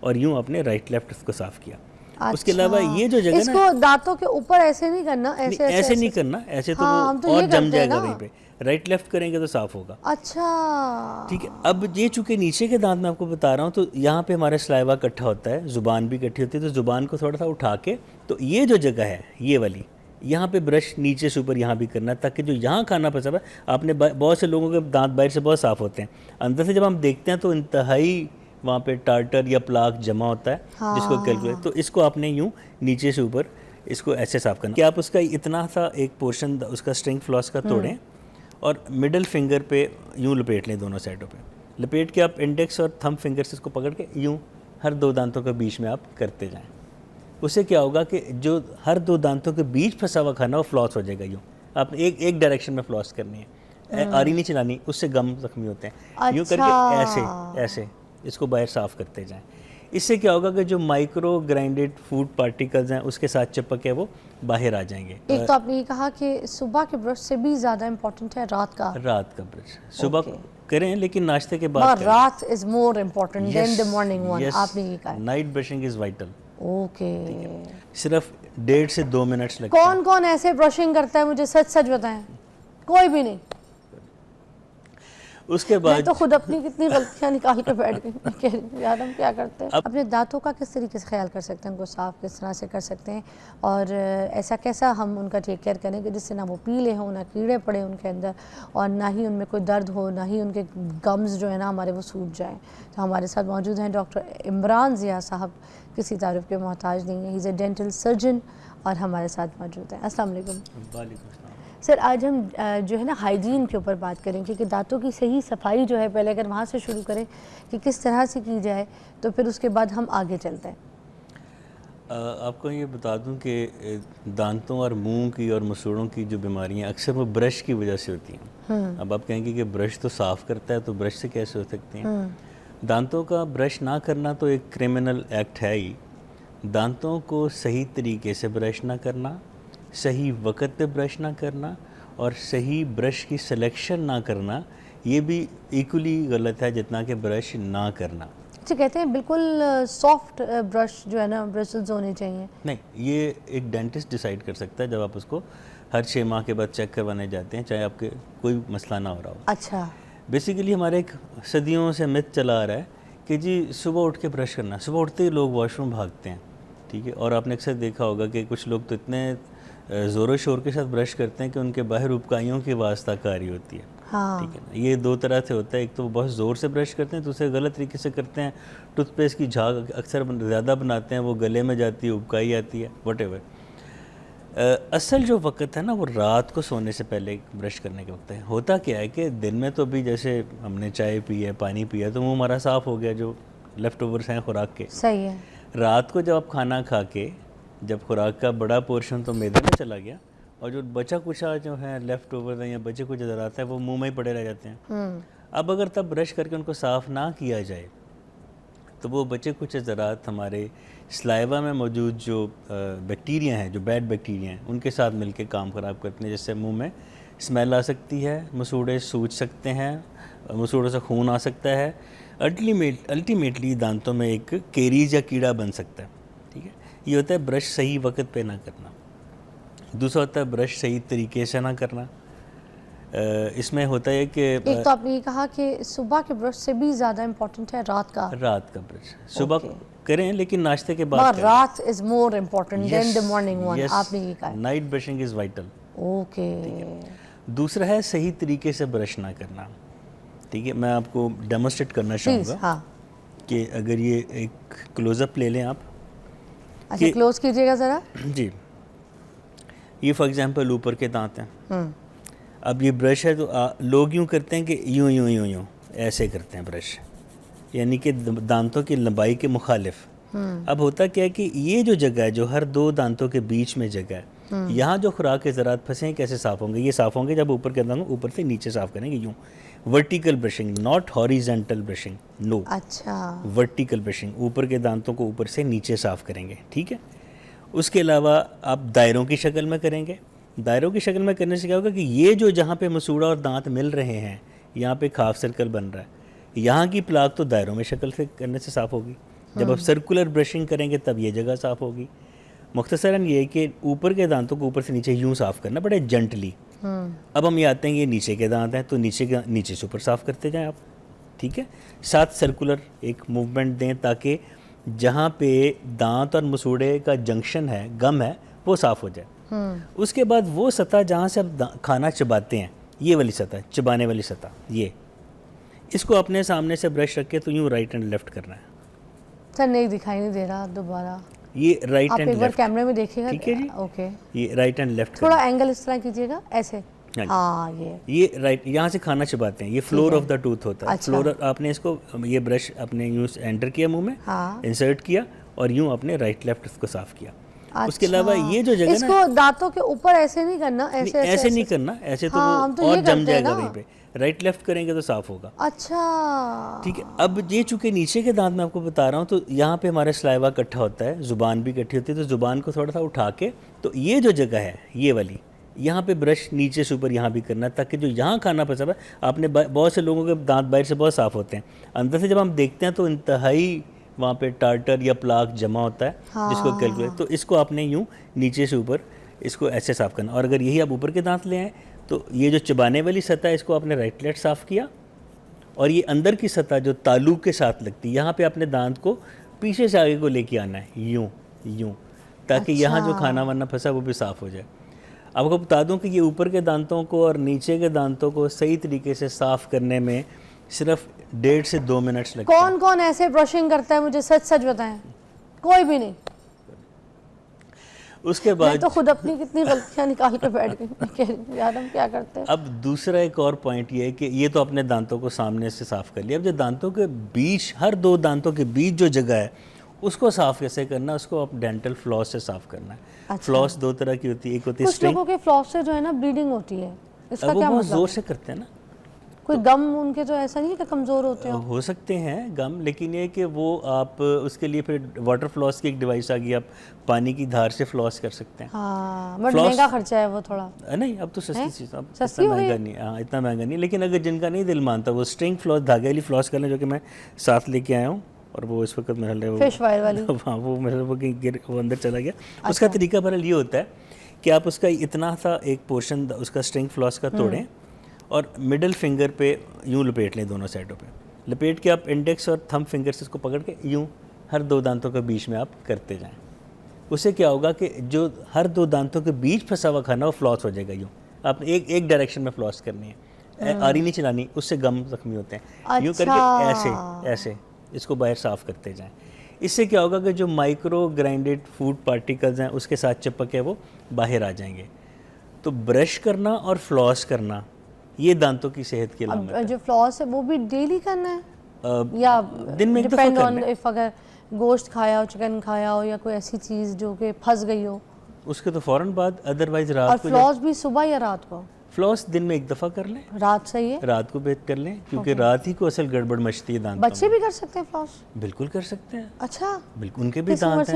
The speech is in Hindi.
और यूं अपने राइट लेफ्ट उसको साफ किया। अच्छा। उसके अलावा ये जो जगह इसको दांतों के ऊपर ऐसे नहीं करना, ऐसे ऐसे नहीं करना, ऐसे तो हाँ, वो हम तो और ये जम करते हैं जाएगा ना। वहीं पे। राइट लेफ्ट करेंगे तो साफ होगा। अच्छा ठीक है। अब ये चूंकि नीचे के दांत मैं आपको बता रहा हूँ, तो यहाँ पे हमारा सलाइवा इकट्ठा होता है, ज़ुबान भी इकट्ठी होती है, तो ज़ुबान को थोड़ा सा उठा के, तो ये जो जगह है ये वाली, यहाँ पे ब्रश नीचे से ऊपर यहाँ भी करना है, ताकि जो यहाँ खाना फंसा हुआ है, आपने बहुत से लोगों के दांत बाहर से बहुत साफ़ होते हैं, अंदर से जब हम देखते हैं तो इंतहाई वहाँ पे टार्टर या प्लाक जमा होता है, जिसको कैलकुलेट, तो इसको आपने यूँ नीचे से ऊपर इसको ऐसे साफ़ करना कि आप उसका इतना सा एक पोर्शन उसका स्ट्रिंग फ्लॉस का तोड़ें और मिडल फिंगर पे यूँ लपेट लें, दोनों साइडों पे लपेट के आप इंडेक्स और थंब फिंगर से इसको पकड़ के यूँ हर दो दांतों के बीच में आप करते जाएं। उससे क्या होगा कि जो हर दो दांतों के बीच फंसा हुआ खाना वो फ्लॉस हो जाएगा। यूँ आपने एक डायरेक्शन में फ्लॉस करनी है, आरी नहीं चलानी, उससे गम जख्मी होते हैं। यूँ करके ऐसे ऐसे इसको बाहर साफ़ करते जाएं। इससे क्या होगा कि जो माइक्रो ग्राइंडेड फूड पार्टिकल्स हैं उसके साथ चिपक के वो बाहर आ जाएंगे। एक तो आपने ये कहा कि सुबह के ब्रश से भी ज़्यादा इम्पोर्टेंट है रात का ब्रश। सुबह करें लेकिन नाश्ते के बाद करें। रात is more important then the morning one, आपने ये कहा। Night brushing is vital. Okay. सिर्फ 1.5 से 2 मिनट्स लगते हैं। कौन कौन ऐसे ब्रशिंग करता है, मुझे सच सच बताएं। कोई भी नहीं। उसके बाद मैं तो खुद अपनी कितनी गलतियां निकाल के बैठ गई। यार हम क्या करते हैं, अपने दांतों का किस तरीके से ख्याल कर सकते हैं, उनको साफ किस तरह से कर सकते हैं, और ऐसा कैसा हम उनका टेक केयर करें कि जिससे ना वो पीले हों, ना कीड़े पड़े उनके अंदर, और ना ही उनमें कोई दर्द हो, ना ही उनके गम्स जो है ना हमारे वो सूज जाएँ। तो हमारे साथ मौजूद हैं डॉक्टर इमरान ज़िया साहब, किसी तारीफ़ के मोहताज नहीं है, he is a dental surgeon और हमारे साथ मौजूद हैं। अस्सलाम वालेकुम। सर आज हम जो है ना हाइजीन के ऊपर बात करेंगे कि दांतों की सही सफाई जो है, पहले अगर वहाँ से शुरू करें कि किस तरह से की जाए, तो फिर उसके बाद हम आगे चलते हैं। आपको ये बता दूं कि दांतों और मुंह की और मसूड़ों की जो बीमारियां अक्सर वो ब्रश की वजह से होती हैं। अब आप कहेंगे कि ब्रश तो साफ़ करता है, तो ब्रश से कैसे हो सकती हैं? दांतों का ब्रश ना करना तो एक क्रिमिनल एक्ट है ही। दांतों को सही तरीके से ब्रश ना करना, सही वक्त पे ब्रश ना करना और सही ब्रश की सिलेक्शन ना करना, ये भी इक्वली गलत है जितना कि ब्रश ना करना। अच्छा, कहते हैं बिल्कुल सॉफ्ट ब्रश जो है ना ब्रशेस होने चाहिए। नहीं, ये एक डेंटिस्ट डिसाइड कर सकता है जब आप उसको हर 6 माह के बाद चेक करवाने जाते हैं, चाहे आपके कोई मसला ना हो रहा हो। अच्छा। बेसिकली हमारे एक सदियों से मिथ चला आ रहा है कि जी सुबह उठ के ब्रश करना, सुबह उठते ही लोग वॉशरूम भागते हैं, ठीक है, और आपने अक्सर देखा होगा कि कुछ लोग तो इतने ज़ोरों शोर के साथ ब्रश करते हैं कि उनके बाहर उपकाइयों की वास्ताकारी होती है। हाँ। ठीक है ना, ये दो तरह से होता है। एक तो वो बहुत ज़ोर से ब्रश करते हैं, दूसरे गलत तरीके से करते हैं, टूथपेस्ट की झाग अक्सर ज़्यादा बनाते हैं, वो गले में जाती है, उपकाई आती है, वटेवर। असल जो वक्त है ना वो रात को सोने से पहले ब्रश करने के वक्त है। होता क्या है कि दिन में तो अभी जैसे हमने चाय पी है, पानी पिया, तो मुँह हमारा साफ़ हो गया, जो लेफ़्ट ओवर्स हैं खुराक के। सही है। रात को जब आप खाना खा के, जब खुराक का बड़ा पोर्शन तो मैदे में चला गया, और जो बचा कुचा जो है लेफ़्ट ओवर या बचे कुछ नज़र आता है वो मुंह में ही पड़े रह जाते हैं। अब अगर तब ब्रश करके उनको साफ़ ना किया जाए तो वो बचे कुछ ज़रात हमारे सलाइवा में मौजूद जो बैक्टीरिया हैं, जो बैड बैक्टीरिया हैं, उनके साथ मिलके काम ख़राब करते हैं, जिससे मुंह में स्मेल आ सकती है, मसूड़े सूज सकते हैं, मसूड़ों से खून आ सकता है, अल्टीमेटली दांतों में एक केरीज या कीड़ा बन सकता है। ठीक है, ये होता है ब्रश सही वक्त पे ना करना। दूसरा होता है ब्रश सही तरीके से ना करना। इसमें होता है कि एक तो आपने ये कहा कि सुबह के ब्रश से भी ज़्यादा इम्पोर्टेंट है रात का ब्रश। सुबह करें लेकिन नाश्ते के बाद करें। रात is more important then the morning one, आपने ये कहा। Night brushing is vital. Okay. दूसरा है सही तरीके से ब्रश ना करना। ठीक है, मैं आपको डेमोस्ट्रेट करना चाहूँगा। हाँ। कि अगर ये एक क्लोज़अप ले लें आप। अच्छा, क्लोज कीजिएगा ज़रा जी। ये फॉर एग्जांपल ऊपर के दांत हैं। अब ये ब्रश है तो लोग यूँ करते हैं कि यूँ यूँ यूँ यूँ ऐसे करते हैं ब्रश, यानी कि दांतों की लंबाई के मुखालिफ। अब होता क्या है कि ये जो जगह है, जो हर दो दांतों के बीच में जगह है, यहाँ जो खुराक के ज़रात फंसे हैं, कैसे साफ़ होंगे? ये साफ़ होंगे जब ऊपर के दांतों ऊपर से नीचे साफ़ करेंगे, यूँ vertical brushing, not horizontal brushing, no. अच्छा, वर्टिकल ब्रशिंग, ऊपर के दांतों को ऊपर से नीचे साफ़ करेंगे। ठीक है, उसके अलावा आप दायरों की शक्ल में करेंगे। दायरों की शक्ल में करने से क्या होगा कि ये जो जहाँ पे मसूड़ा और दांत मिल रहे हैं, यहाँ पे खाफ सर्कल बन रहा है, यहाँ की प्लाक तो दायरों में शक्ल से करने से साफ़ होगी। जब आप सर्कुलर ब्रशिंग करेंगे तब ये जगह साफ़ होगी। मुख्तसरन ये है कि ऊपर के दांतों को ऊपर से नीचे यूँ साफ़ करना बड़े जेंटली। अब हम ये आते हैं, ये नीचे के दांत हैं तो नीचे से ऊपर साफ़ करते जाएं आप, ठीक है। साथ सर्कुलर एक मूवमेंट दें ताकि जहाँ पे दांत और मसूड़े का जंक्शन है, गम है, वो साफ़ हो जाए। उसके बाद वो सतह जहाँ से आप खाना चबाते हैं, ये वाली सतह, चबाने वाली सतह, ये इसको अपने सामने से ब्रश रख के तो यूँ राइट एंड लेफ़्ट करना है। सर नहीं दिखाई नहीं दे रहा, दोबारा ये राइट आप एंड एक बार लेफ्ट, कैमरे में देखिएगा। ठीक है जी। ओके, ये राइट एंड लेफ्ट थोड़ा एंगल इस तरह कीजिएगा, ऐसे। हाँ, ये राइट, यहाँ से खाना चबाते हैं, ये फ्लोर ऑफ द टूथ होता है। अच्छा। फ्लोर, आपने इसको ये ब्रश अपने यूँ एंटर किया मुंह में, हाँ। इंसर्ट किया और यूँ अपने राइट लेफ्ट इसको साफ किया। उसके अलावा ये जो जगह इसको दांतों के ऊपर ऐसे नहीं करना, ऐसे ऐसे नहीं करना, ऐसे तो हाँ, वो हम तो और ये जम करते हैं जाएगा ना। वहीं पे। राइट लेफ्ट करेंगे तो साफ होगा। अच्छा, ठीक है। अब ये चूँकि नीचे के दांत मैं आपको बता रहा हूँ तो यहाँ पे हमारा सलाइवा इकट्ठा होता है, ज़ुबान भी इकट्ठी होती है, तो ज़ुबान को थोड़ा सा उठा के, तो ये जो जगह है ये वाली, यहाँ पे ब्रश नीचे से ऊपर यहाँ भी करना है ताकि जो यहाँ खाना फंसा हुआ है, आपने बहुत से लोगों के दांत बाहर से बहुत साफ़ होते हैं, अंदर से जब हम देखते हैं तो इंतहाई वहाँ पे टार्टर या प्लाक जमा होता है, जिसको कैलकुलेट, तो इसको आपने यूँ नीचे से ऊपर इसको ऐसे साफ़ करना। और अगर यही आप ऊपर के दांत ले आएँ तो ये जो चबाने वाली सतह है इसको आपने राइट लेफ्ट साफ़ किया, और ये अंदर की सतह जो तालू के साथ लगती है, यहाँ पे अपने दांत को पीछे से आगे को लेके आना है, यूँ यूँ, ताकि यहाँ जो खाना वाना फंसा वो भी साफ़ हो जाए। आपको बता दूं कि ये ऊपर के दांतों को और नीचे के दांतों को सही तरीके से साफ़ करने में सिर्फ 1.5 से 2 मिनट्स लगते हैं। कौन कौन ऐसे ब्रशिंग करता है, मुझे सच सच बताएं। कोई भी नहीं। उसके मैं बाद तो खुद अपनी कितनी गलतियां निकाल के बैठ गई, मैं कह रही हूं, यार हम क्या करते हैं। अब दूसरा एक और पॉइंट ये है कि ये तो अपने दांतों को सामने से साफ़ कर लिया, अब जो दांतों के बीच, हर 2 दांतों के बीच जो जगह है उसको साफ़ कैसे करना है, उसको आप डेंटल फ्लॉस से साफ़ करना है। अच्छा। फ्लॉस 2 तरह की होती है, एक होती है कुछ स्ट्रिंग, लोगों के फ्लॉस से जो है ना ब्लीडिंग होती है, इसका वो क्या बहुत मतलब ज़ोर है? से करते हैं ना, कोई गम उनके तो ऐसा नहीं है कि कमज़ोर होते हो? सकते हैं गम, लेकिन ये कि वो आप उसके लिए फिर वाटर फ्लॉस की एक डिवाइस आ गई, आप पानी की धार से फ्लॉस कर सकते हैं। हाँ, बट फ्लॉस- महंगा खर्चा है वो थोड़ा। नहीं, अब तो सस्ती चीज़, अब सस्ती इतना हो गई महंगा नहीं, हाँ इतना महंगा नहीं, लेकिन अगर जिनका नहीं दिल मानता वो स्ट्रिंग फ्लॉस, धागे वाली फ्लॉस कर लें, जो कि मैं साथ लेके आया हूँ, और वो इस वक्त मेरे लिए फिश वायर वाली। हाँ वो मेरे वो गिर, वो अंदर चला गया। उसका तरीका बहरहाल ये होता है कि आप उसका इतना सा एक पोर्शन उसका स्ट्रिंग फ्लॉस का तोड़ें और मिडल फिंगर पे यूँ लपेट लें, दोनों साइडों पे लपेट के आप इंडेक्स और थंब फिंगर से इसको पकड़ के यूँ हर 2 दांतों के बीच में आप करते जाएं। उससे क्या होगा कि जो हर 2 दांतों के बीच फंसा हुआ खाना वो फ्लॉस हो जाएगा। यूँ आपने एक डायरेक्शन में फ्लॉस करनी है, आरी नहीं चलानी, उससे गम जख्मी होते हैं। यूँ करके ऐसे ऐसे इसको बाहर साफ़ करते जाएं। इससे क्या होगा कि जो माइक्रो ग्राइंडेड फूड पार्टिकल्स हैं उसके साथ चिपक के वो बाहर आ जाएंगे। तो ब्रश करना और फ्लॉस करना ये दांतों की सेहत की अलामत है। जो फ्लॉस है वो भी डेली करना है या दिन में एक दफ़ा डिपेंड कर ऑन लें। इफ अगर गोश्त खाया हो, चिकन खाया हो या कोई ऐसी चीज़ जो कि फंस गई हो? उसके तो फ़ौरन बाद, अदरवाइज और रात को फ्लॉस भी सुबह या रात को? फ्लॉस दिन में एक दफ़ा कर लें, रात सही है? रात को बेत कर लें, क्योंकि रात ही को असल गड़बड़ मचती है दांतों बच्चे भी कर सकते हैं फ्लॉस? में। बिल्कुल कर सकते हैं, अच्छा, बिल्कुल, उनके भी किस उम्र दांत से